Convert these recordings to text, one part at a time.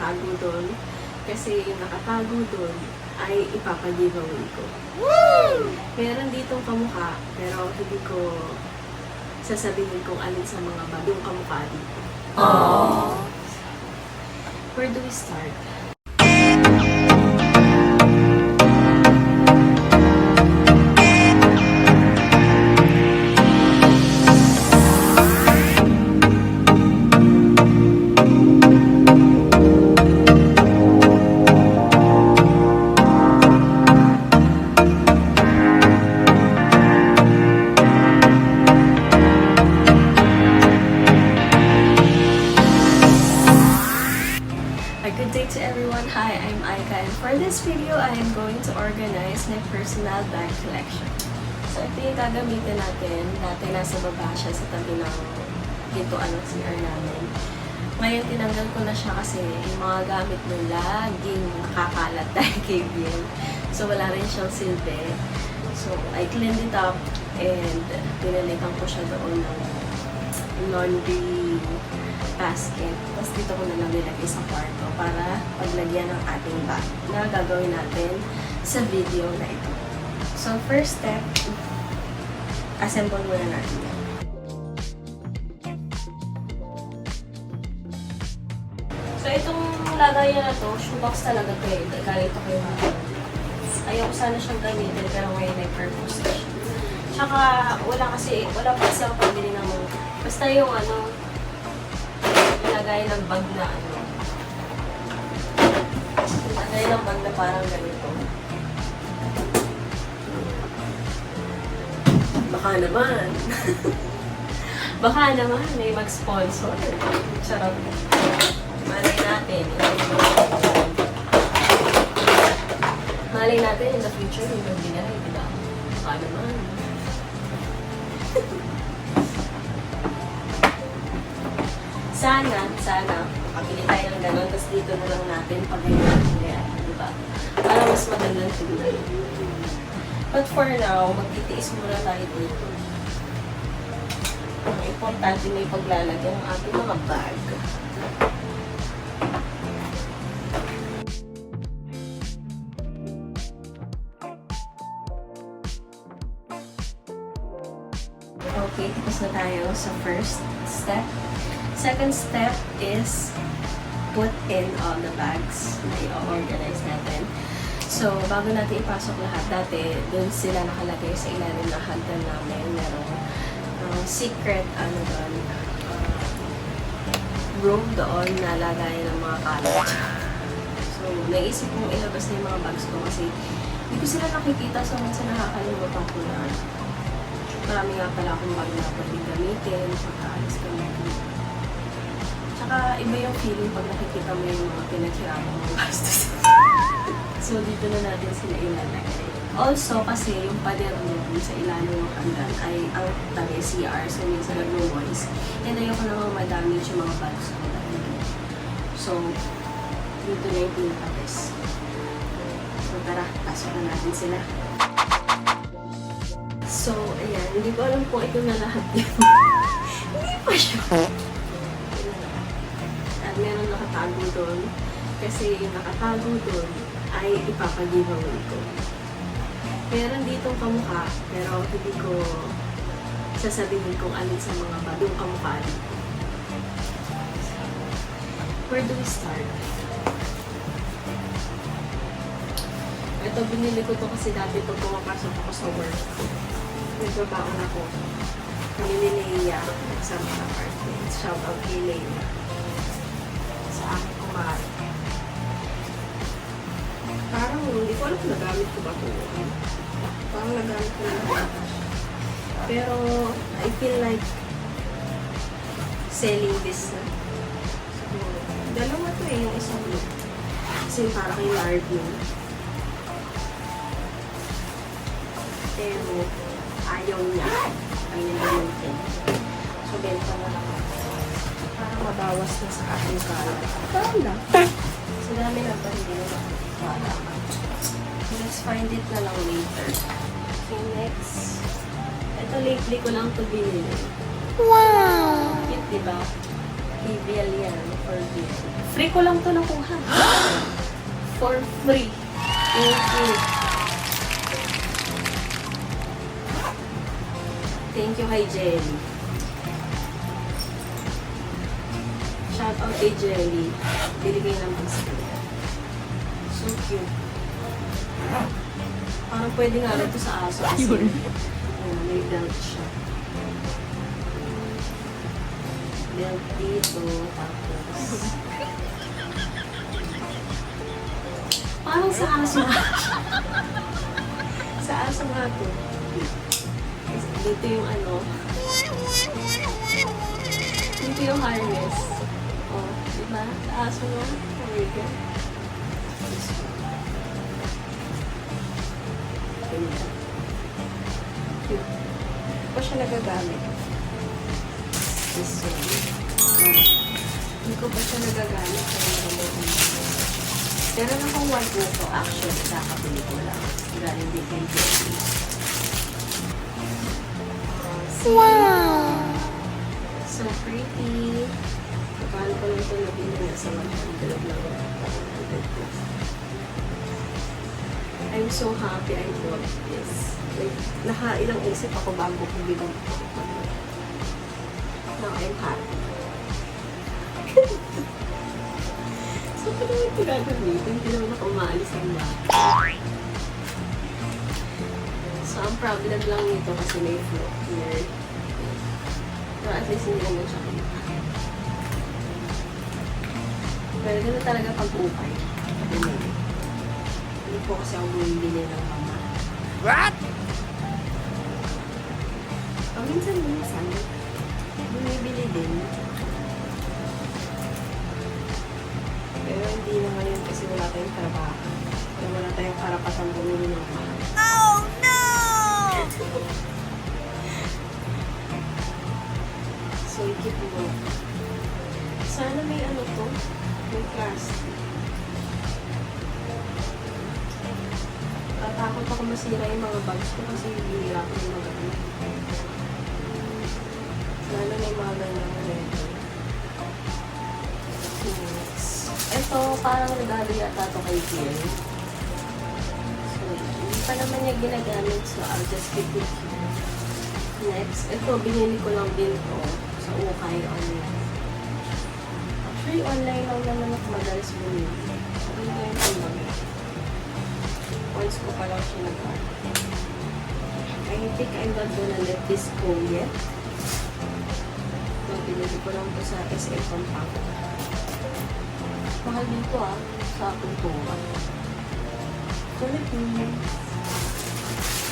nakatago doon. Kasi yung nakatago doon ay ipapag-giveaway ko. Meron ditong kamukha, pero hindi ko sasabihin kung alin sa mga bagong kamukha dito. Where do we start? Good day to everyone. Hi, I'm Aika, and for this video, I am going to organize my personal bag collection. So, ito yung gagamitin natin. Dati nasa baba siya sa tabi ng pintuan ng CR namin. Ngayon, tinanggal ko na siya kasi yung mga gamit mo laging nakakalat dahil kay Biel. So, wala rin siyang silbi. So, I cleaned it up and pinalitan ko siya doon ng laundry basket. Tapos dito ko na lang nilagay sa kwarto para paglagyan ng ating bag na gagawin natin sa video na ito. So, first step, assemble muna natin. So, itong lagayan na to, shoebox talaga to eh. Galing to kay mama. Ayaw ko sana siyang gamitin pero ngayon may purpose na siya. Tsaka, wala pa kasi ako pabili ng basta yung lagay ng bag na lagay ng bag na parang ganito. Baka naman. Baka naman may mag-sponsor. Sarap. Malay natin. Malay natin in the future may magbinay, diba? Baka naman. Sana, makabili tayo ng gano'n, tapos dito na lang natin pag-ganyan, diba? Para mas magandang tignan. But for now, magtitiis muna tayo dito. Ang importante may paglalagyan ng ating mga bag. Okay, tapos na tayo sa first step. Second step is put in all the bags na i-organize natin. So, bago natin ipasok lahat, dati doon sila nakalagay sa ilalim ng hagdan namin. Merong secret, room doon na lagay ng mga kalat. So, naisip kong ilabas na yung mga bags ko kasi hindi ko sila nakikita, so minsan nakakalimutan ko na. Marami nga pala akong bag na pwede gamitin, pagkaalis kami. Tsaka iba yung feeling pag nakikita mo yung mga pinaghirapan mong gastos. So, dito na natin sila ilalagay. Also, kasi yung pader mo sa ilalim ng hagdan ay ang tabi CR, so minsan nag-noise. And ayoko namang madamage yung mga bags ko dahil. So, dito na yung pinaka-best. So, tara, pasok na natin sila. So, ayan. Hindi ko alam kung ito na lahat yun. Hindi pa siya. At meron nakatago doon. Kasi yung nakatago doon ay ipapag-giveaway ko. Meron ditong kamukha, pero hindi ko sasabihin kung alin sa mga bagong kamukha dito. Where do we start? Ito, binili ko to kasi dati pag pumapasok ako sa work. Nagbabaon ako. Binili Leia sa mga apartment. Shout out kay Leia. Sa akin kumari. Parang hindi ko alam kung nagamit ko ba ito. Parang nagamit ko na. Pero I feel like selling this na. So, dalawa to eh, yung isang look. Kasi para kay Larvin. Pero ayaw niya. Ay nagamitin. So, benta na lang ako. Para mabawas na sa aking kalat. Parang lang. So, dami na ba hindi na makakalaman. Let's find it na lang later. Okay, next. Ito lately ko lang ito binili. Wow! Cute, diba? KBL yan, for beauty. Free ko lang to nakuha. For free. Thank you. Thank you kay Jelly. Shout out kay Jelly. Binigay ng biscuit. So cute. Parang pwede nga rin ito sa aso kasi may belt siya. Belt dito, tapos parang sa aso nga. Sa aso nga to. Dito yung ano. Dito yung harness. Oh, diba? Sa aso nga. Oh my God. Cute. Hindi ko siya nagagamit. This one. Hindi ko pa siya nagagamit. Pero akong one ko actually kakabili ko lang. Galing din kay Jelly. Wow! So pretty. Paano ko lang ito nabili nga sa 100 lang. I'm so happy I bought this. Like, nakailang isip ako bago ko bilang ito. Now I'm happy. So, paano ito gagamitin? Hindi naman ako umaalis ang bahay. So, ang problem lang nito kasi may float here. Pero at least hindi naman siya kita. Pero gano'n talaga pag-upay. Hindi po kasi ako bumibili ng mama. What? Paminsan-minsan, bumibili din. Pero hindi na ngayon kasi wala tayong trabaho. Kaya wala tayong karapatang bumili ng mahal. Oh no! So, ikip mo. Sana may ano to? May plastic. Tatakot ako masira yung mga bags ko kasi hihirap ko yung mga ano. Sana may mga ganyan leather. Next. Ito, parang regalo yata ito kay Jill. So, hindi pa naman niya ginagamit so I'll just keep it here. Next, ito, binili ko lang din to sa Ukay online. Actually, online lang naman ako madalas bumili. Online lang lang. Once ko pa lang siya nag-order. I think I'm not gonna let this go yet. So, binili ko lang po sa SM Pampanga. Mahal dito sa Kultura. Philippines.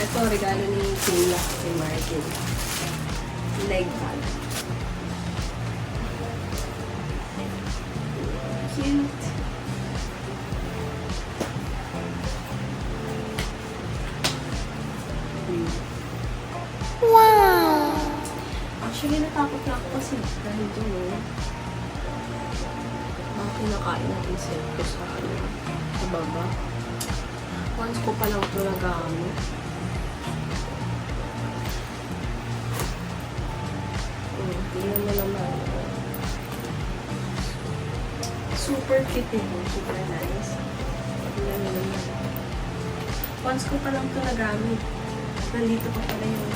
Ito, regalo ni Kula kay Martin. Leg bag. Cute. Wow! Actually, natakot na ako kasi dahil doon, mga kinakain ng insekto sa baba. Once ko pa lang ito nagamit. Tingnan mo naman. Super cute ito. Super nice. Tingnan mo naman. Once ko pa lang ito nagamit. Nandito pa pala yung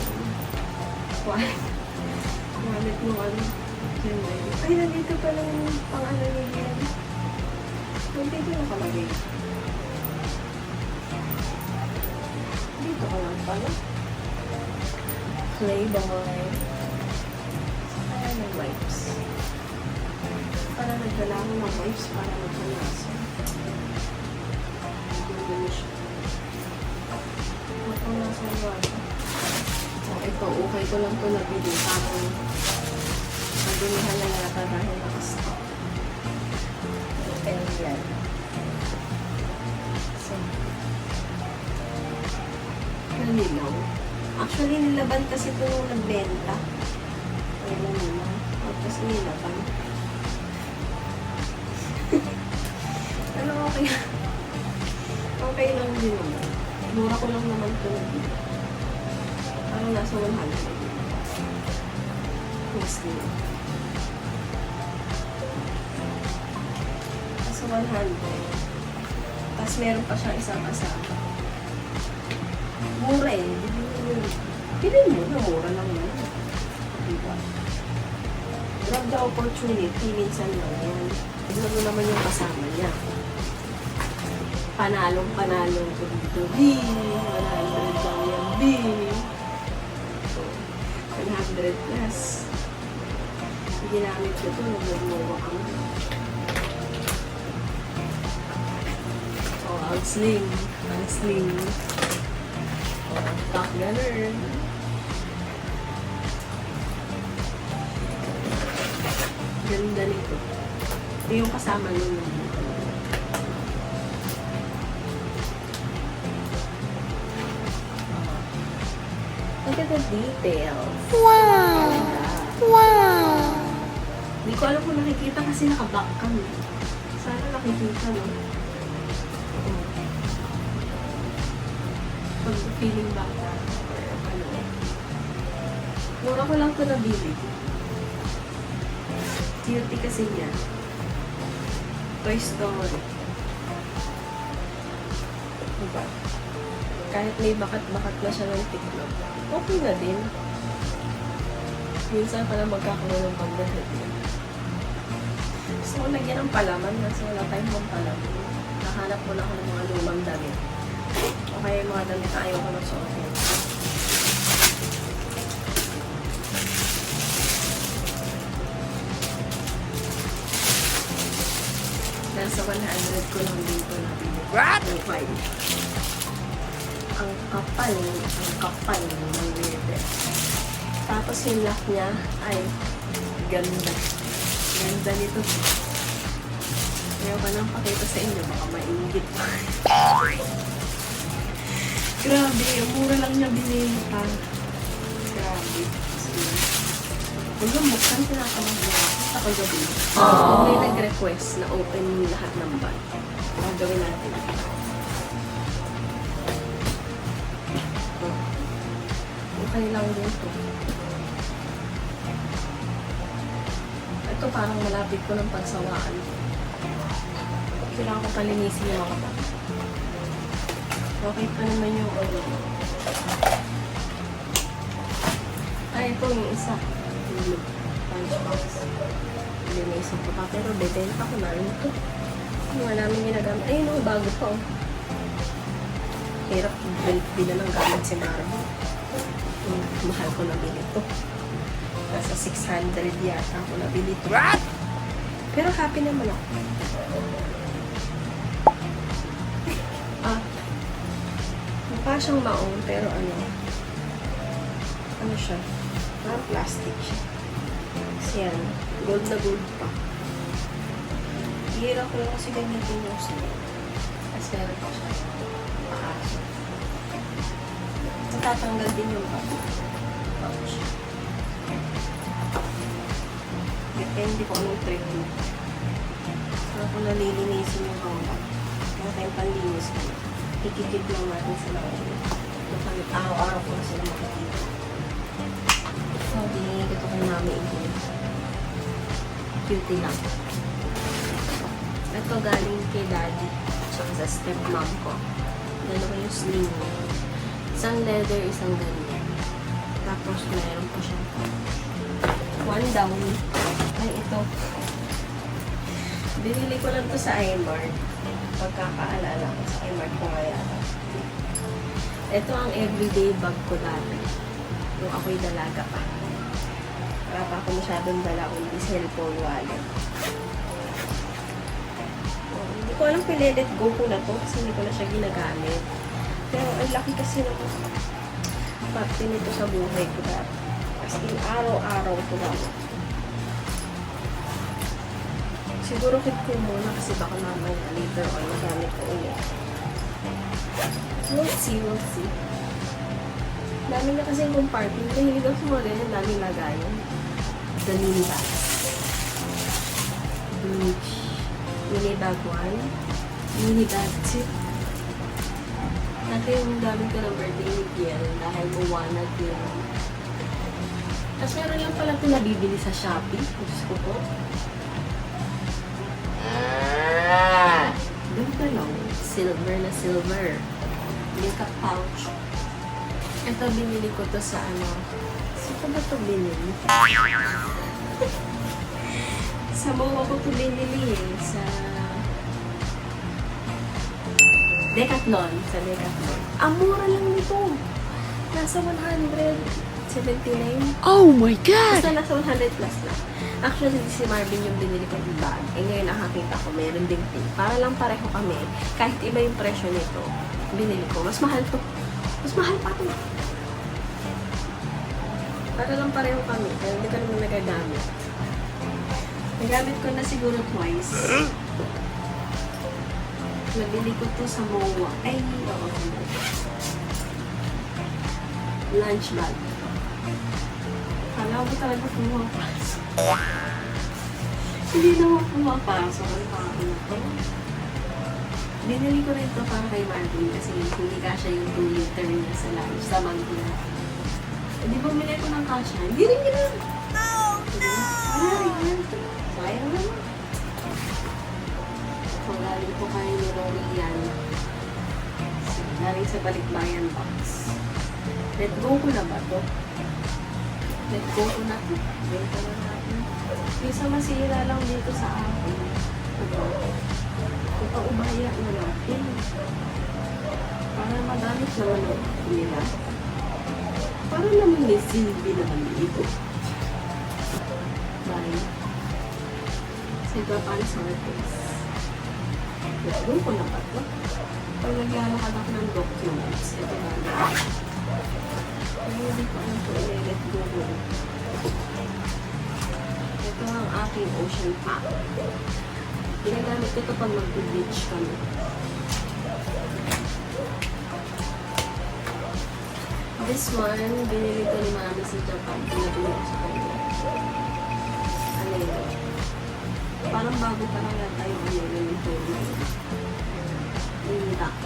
wallet mo ano. Ay, nandito pa lang yung pang-ano niya yan. Nandito na palagay. Dito ka lang pala. Playboy. Ayan yung wipes. Para nagdala ko ng wipes para magpanasan. Nagdala siya. Magpanasan ba? Ito, okay ko lang ito nabili. Tapos, nagulihan na yata dahil nakastock. Ayan yan. So, nalilaw. Actually, nilaban kasi ito nung nagbenta. Ayan na naman. Tapos nilaban. Pero okay. Okay lang din naman. Mura ko lang naman ito nabili. Parang nasa 100. Yes, 100. Tapos meron pa siyang isang kasama. Mura eh. Bilhin mo na mura lang yun. Diba? Grab the opportunity. Minsan lang yan. Tignan mo naman yung kasama niya. Panalong-panalong ko dito. B! 100 lang yan. B! 100 plus. Ginamit ko ito. Nagmumuha kami. Ang sling. Ang sling. Top gunner. Ganda nito. Ito yung kasama nun. Look at the details. Wow! Wow! Hindi ko alam kung nakikita kasi naka-back cam. Sana nakikita, no? Pag-feeling bata. Or ano. Mura ko lang ito nabili. Cute kasi niya. Toy Story. Diba? Kahit may bakat-bakat na siya ng tiklop, okay na din. Minsan pala magkakaroon ng pagdahit niya. Gusto ko lagyan ng palaman kasi wala tayong mga palaman. Nahanap mo na ako ng mga lumang damit. O kaya yung mga damit na ayaw ko na suotin. Nasa 100 ko lang dito na bili. What? Ang kapal ng leather. Tapos yung lock niya ay ganda. Ganda nito. Ayaw pa nang pakita sa inyo, baka mainggit pa. Grabe, mura lang niya binenta. Grabe. Sige. Kung lumuksan, tinakamagla ako sa kagabi. May nag-request na open lahat ng bag. Gagawin natin. Okay lang dito. Ito parang malapit ko ng pagsawaan. Kailangan ko palinisin yung mga bag. Okay pa naman yung oil. Ay, ito yung isa. Yung lunchbox. Linisin ko pa. Pero bebenta ko na rin ito. Wala namin ginagamit. Ayun, no, bago pa. Oh. Hirap bila ng gamit si Marvel. Mahal ko nabili ito. Nasa 600 yata ako nabili ito. What? Pero happy naman ako. Mukha siyang maong, pero ano siya? Parang plastic siya. Kasi yan, gold na gold pa. Hihira ko lang kasi ganyan pinos niya. Tapos meron pa siya. Pakaso. Natatanggal din yung pouch. Depende ko anong trick mo. Saan ko nalilinisin yung bawang. Kaya tayong panlinis ko. Ikikip lang natin sila ulit. Araw-araw ko na sila makikita. So, ito ko namin ito. Cutie lang. Ito galing kay daddy. Tsaka sa stepmom ko. Dalawa yung sling mo. Isang leather, isang ganyan. Tapos meron po siya. One down. Ay, ito. Binili ko lang to sa iMart. Pagkakaalala ko sa iMart ko nga yata. Ito ang everyday bag ko dati. Yung ako'y dalaga pa. Wala pa ako masyadong dala kundi cellphone wallet. Hindi ko alam pinilet go ko na to kasi hindi ko na siya ginagamit. Pero ang laki kasi ng parte nito sa buhay ko dati. As in, araw-araw ito lang. Siguro kit ko muna kasi baka mamaya later on magamit ko ulit. We'll see, we'll see. Dami na kasi yung compartment. Mahilig ako mga ganyan, daming lagayan. The mini bag. Bleach. Mini bag 1. Mini bag 2. Dati yung gamit ko ng birthday ni Kiel dahil buwanag yun. Tapos meron lang pala ito nabibili sa Shopee. Diyos ko po. silver na silver. Makeup pouch. Ito, binili ko to sa ano. Saan ko ba ito binili? Sa MOA ko ito binili eh. Sa Decathlon. Sa Decathlon. Ang mura lang nito. Nasa 179. Oh my God! Basta nasa 100 plus na. Actually, si Marvin yung binili ko yung bag. Eh ngayon nakakita ko, meron ding pink. Para lang pareho kami. Kahit iba yung presyo nito, binili ko. Mas mahal to. Mas mahal pa to. Para lang pareho kami. Pero hindi ko naman nagagamit. Nagamit ko na siguro twice. Nabili ko to sa MOA. Ay, oo. Lunch bag. Kala ko talaga pumapasok. Hindi naman pumapasok. Ang pako na to. Binili ko rin ito para kay Marvin kasi hindi kasha yung 2 liter niya sa lunch. Sa bag niya. Hindi bumili ko ng kasha. Hindi rin gina. Wala rin yan. Sayang naman. So, galing ko kayo ni Rory yan. So, galing sa Balikbayan box. Let go ko na ba to? Let go ko na to. Benta na natin. Yung sa masira lang dito sa akin. Ipaubaya na natin. Para magamit naman ang nila. Para naman may silbi naman dito. Bye. Sa iba pa ang sortes. Let go ko na ba to? Pag naglalakad ako ng documents, ito na lang. Pero hindi ko alam kung i-let go ko. Ito ang aking ocean pack. Ginagamit ko ito pag mag-beach kami. This one, binili ko ni Mami sa Japan. Pinabili ko sa kanya. Ano yun? Parang bago pa lang yata yung ano yun yung phone na yun. Yung lock.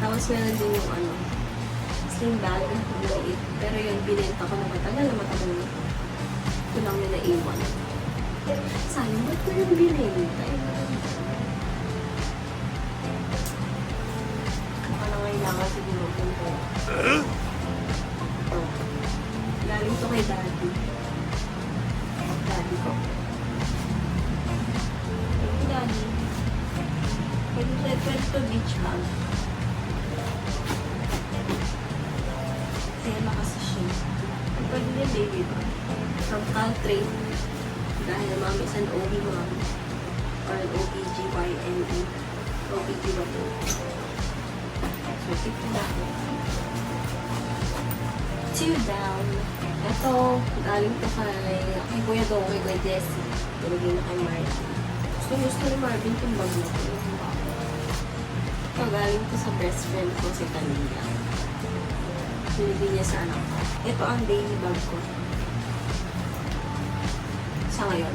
Tapos meron din yung ano, sling bag, maliit. Pero yun, binenta ko na matagal na. Ito lang yun na iwan. Sayang, ba't ko yung binenta? Baka na kailangan siguro kung ito. Ito. Galing to kay Daddy. Daddy ko. Thank you, Daddy. Pwede to beach bag. Kaya kasi siya. Pwede din baby bag. From Caltrate. Dahil mom is an OB mom. Or an OBGYNE. OBGYN. So, keep it natin. 2 down. Ito, galing to kay Kuya Dong, kay Kuya Jessie. Tulogin na kay Marvin. Gusto ni Marvin itong bag na ito. Ito, galing to sa best friend ko, si Tania. Binigyan niya sa anak ko. Ito ang daily bag ko. Sa ngayon.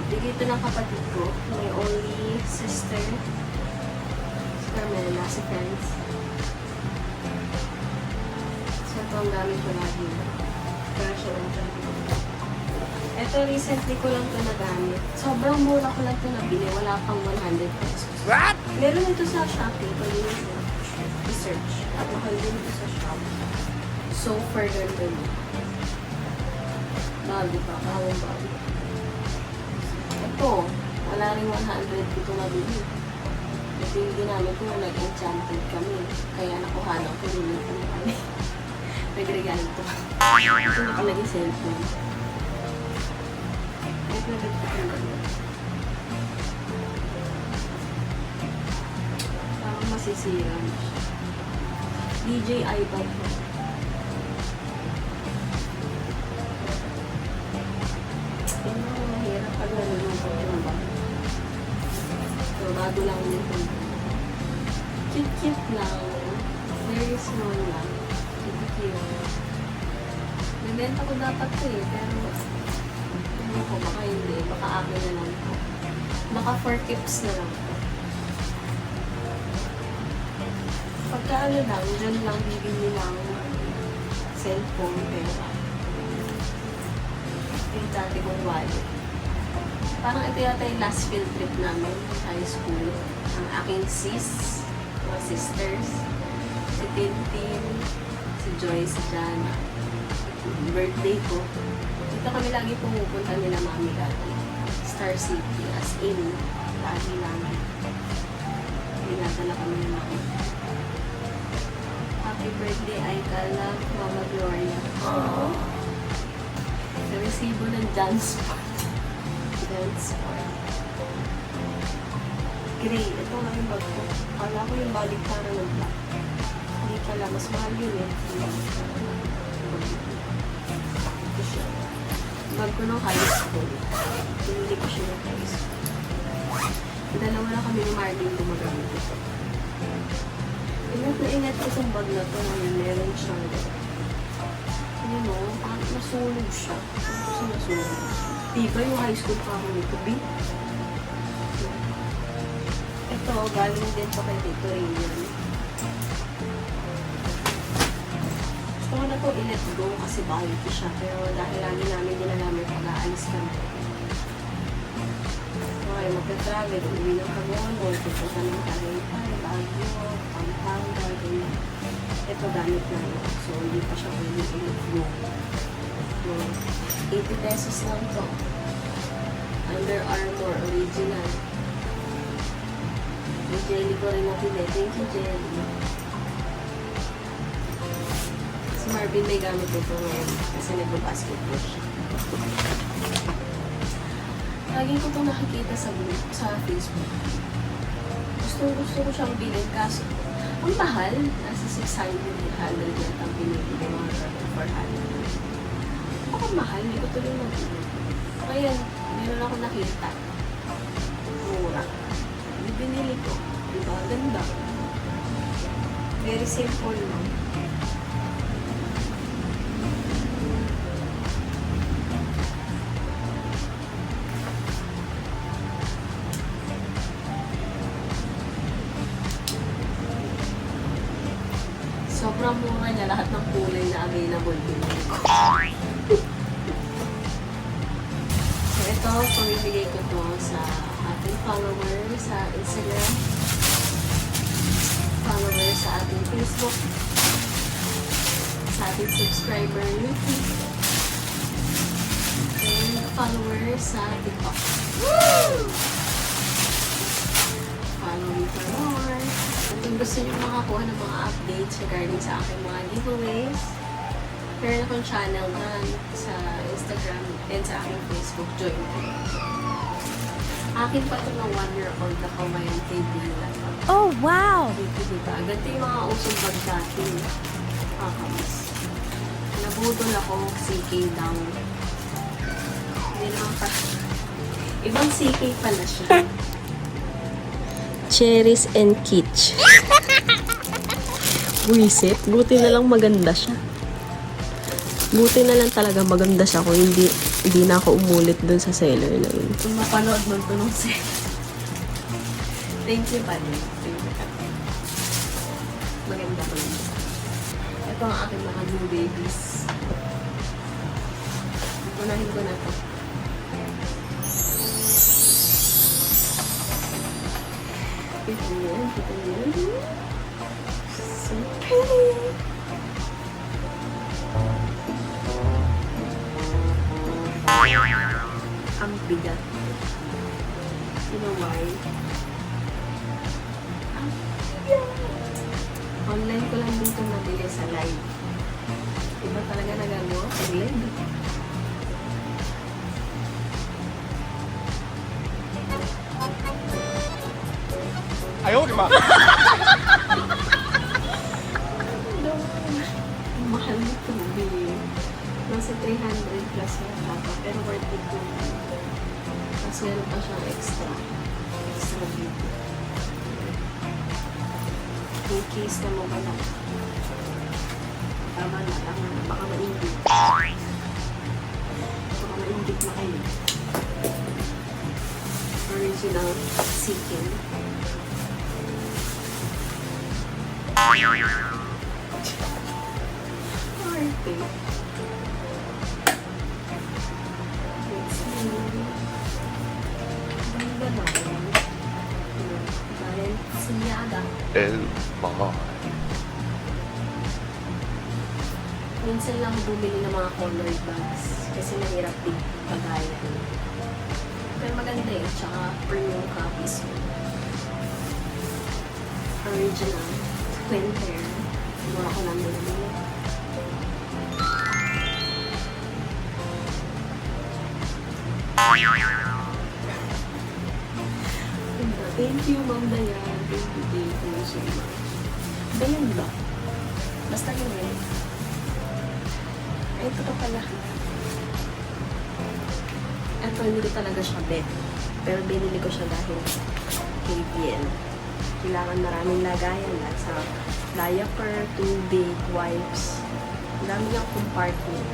Bigay ito ng kapatid ko. My only sister. Si Carmela, si Friends. So, ito ang gamit ko lagi. Para siya lang ito. Ito, recently ko lang ito nagamit. Sobrang mura ko lang ito nabili. Wala pang 100 pesos. What? Meron ito sa Shopee. Pwede nyo i-search. At mahal din ito sa Shopee. So, for ganun. Bago pa. Bawang bago. Ito. Wala rin 100 dito nabili. Ito yung ginamit ko na nag-enchanted kami. Kaya nakuhanan ko rin ito na kami. Nag-regalo ito. Ito nakalagay cellphone. Ito na parang masisira na siya. DJI bag ko. Yan ang mahirap pag nalulungkot yung bag. So, bago lang nito. Cute-cute lang. Very small lang. Cute-cute. Nabenta ko dapat ito eh, pero ano ko, baka hindi. Baka akin na lang ito. Baka for tips na lang ito. Pagka ano lang, dyan lang bibili ng cellphone, pera. Yung dati kong wallet. Parang ito yata yung last field trip namin sa high school. Ang aking mga sisters, si Tintin, si Joy, si Jana. Birthday ko. Dito kami lagi pumupunta nila mami dati. Star City, as in, lagi namin. Pinatala kami ng mami. Happy birthday, Aika. Love, Mama Gloria. Aww. Sa resibo ng dance part. Dance part. Gray. Ito nga yung bag ko. Kala ko yung balik para ng black. Hindi pala. Mas mahal yun eh. Ito siya. Bag ko ng high school. Pinili ko siya ng high school. Dalawa na kami ni Marlene gumagamit ito. Ingat na ingat ko itong bag na ito. Ngayon, meron siyang yun o, nasunog siya. Kasi nasunog. Diba yung high school pa ako nito, B? Ito, galing din to kay Tito Rainier. Gusto ko na to i-let go kasi bulky siya. Pero dahil lagi namin ginagamit pag-aalis kami. Okay, magka-travel, uwi ng Kagon, o pupunta ng Tagaytay, Baguio, Pampanga, ganyan. Ito gamit na yun. So, hindi pa siya pwede i-let go. So, 80 pesos lang to. Under Armour, original. Yung jelly ko rin natin eh. Thank you, jelly. Si Marvin may gamit ito ngayon kasi nag-basketball siya. Lagi ko itong nakikita sa Facebook. Gusto ko siyang bilhin kaso ang mahal. Nasa 600 yata ang pinili ko mga 400. Ako mahal, hindi ko tuloy nabili. Ngayon, meron ako nakita. Mura. Binili ko. Diba? Ganda. Very simple lang. Sobrang mura niya. Lahat ng kulay na available binili ko. So, ito, pamibigay ko to sa ating followers sa Instagram, followers sa ating Facebook, sa ating subscriber YouTube, and followers sa TikTok. Follow me for more. At kung gusto niyo makakuha ng mga updates regarding sa aking mga giveaways, meron akong channel dyan sa Instagram and sa aking Facebook. Join me. Akin pa ito ng 1-year-old na Hawaiian kaibigan. Oh, wow! Diba? Ganito yung mga usong bag dati. Kakamis. Nabudol ako, CK daw. Hindi naman pa. Ibang CK pala siya. Cherries and Kitsch. Buisit. Buti na lang maganda siya. Buti na lang talaga maganda siya kung hindi na ako umulit dun sa seller na yun. Kung mapanood mo ito nung seller. Thank you, Pani. Thank you, Pani. Maganda ko yun. Ito ang aking mga new babies. Unahin ko na ito. Ito yun. Ito yun. So pretty. Ang bigat. You know why? Ang bigat. Online ko lang dito nabili sa live. Iba talaga nagagawa pag live. Ayaw, di ba? Ang mahal nito, babe. Nasa 300 plus na dapat, pero worth it yun. Tapos meron pa siyang extra video. In case na mawala. Tama na, baka mainggit. Baka mainggit na kayo. Original Seeking. Arte. Let's see. Oh my. Minsan lang ako bumili ng mga colored bags kasi mahirap din pagayan. Pero maganda yun, tsaka premium copies. Original, twin pair. Mura ko lang bumili. Thank you, Ma'am Dayan. Thank you so much. Dayan ba? Basta yun. Ay, ito pa pala. Ito, hindi ko talaga siya bet. Pero binili ko siya dahil KPN. Kailangan maraming lagayan. Sa diaper, tubig, wipes. Ang dami niyang compartment.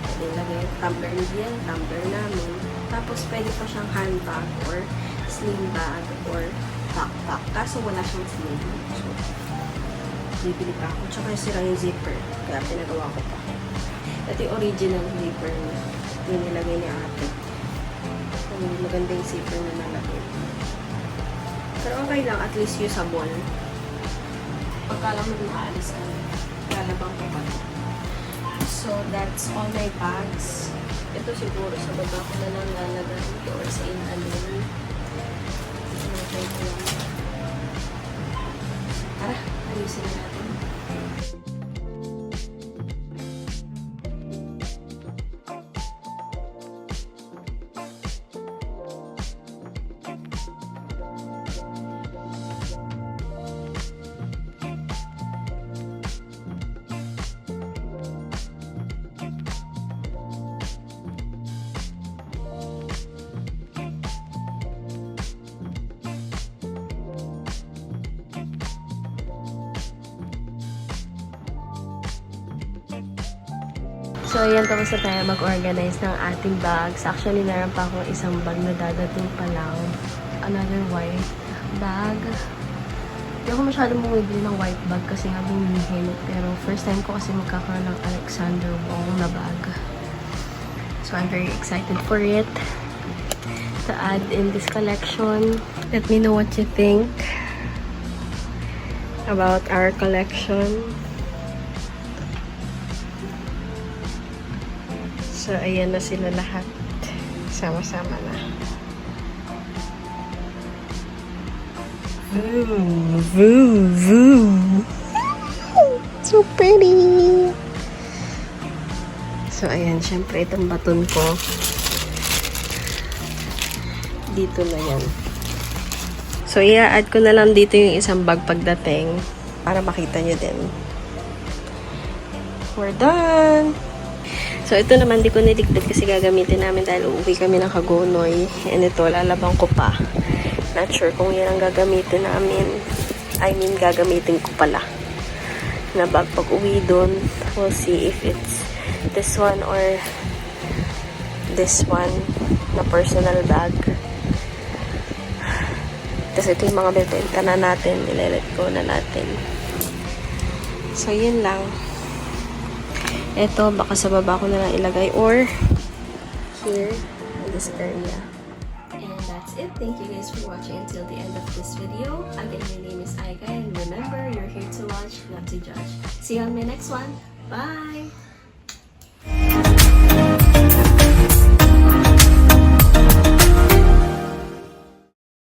Pwede lagay tumbler ni Biel, tumbler namin. Tapos, pwede pa siyang handbag or sling bag or backpack. Kaso wala siyang sling. So, bibili pa ako. Tsaka sira yung zipper. Kaya pinagawa ko pa. Ito yung original zipper na yung nilagay ni ate. Maganda yung zipper na nalagay. Pero okay lang. At least usable. Pagka lang mag-aalis ka, lalabang ko pa. So, that's all my bags. Ito siguro sa baba ko na lang lalagay or sa inalim. Tara, ayusin na natin. So, ayan, tapos na tayo mag-organize ng ating bags. Actually, meron pa akong isang bag na dadating pa lang. Another white bag. Hindi ako masyadong bumibili ng white bag kasi nga bumihin. Pero first time ko kasi magkakaroon ng Alexander Wong na bag. So, I'm very excited for it to add in this collection. Let me know what you think about our collection. So, ayan na sila lahat. Sama-sama na. Voo! Voo! Voo! So pretty! So, ayan. Syempre, itong baton ko. Dito na yan. So, i-add ko na lang dito yung isang bag pagdating para makita nyo din. We're done! So, ito naman, di ko niligpit kasi gagamitin namin dahil uuwi kami ng Hagonoy. And ito, lalabang ko pa. Not sure kung yan ang gagamitin namin. I mean, gagamitin ko pala. Na bag pag uwi doon. We'll see if it's this one or this one na personal bag. Tapos ito yung mga bebenta na natin. Nilelet go na natin. So, yun lang. Ito, baka sa baba ko na lang ilagay or here in this area. And that's it. Thank you guys for watching until the end of this video. Again, my name is Aika and remember, you're here to watch, not to judge. See you on my next one. Bye!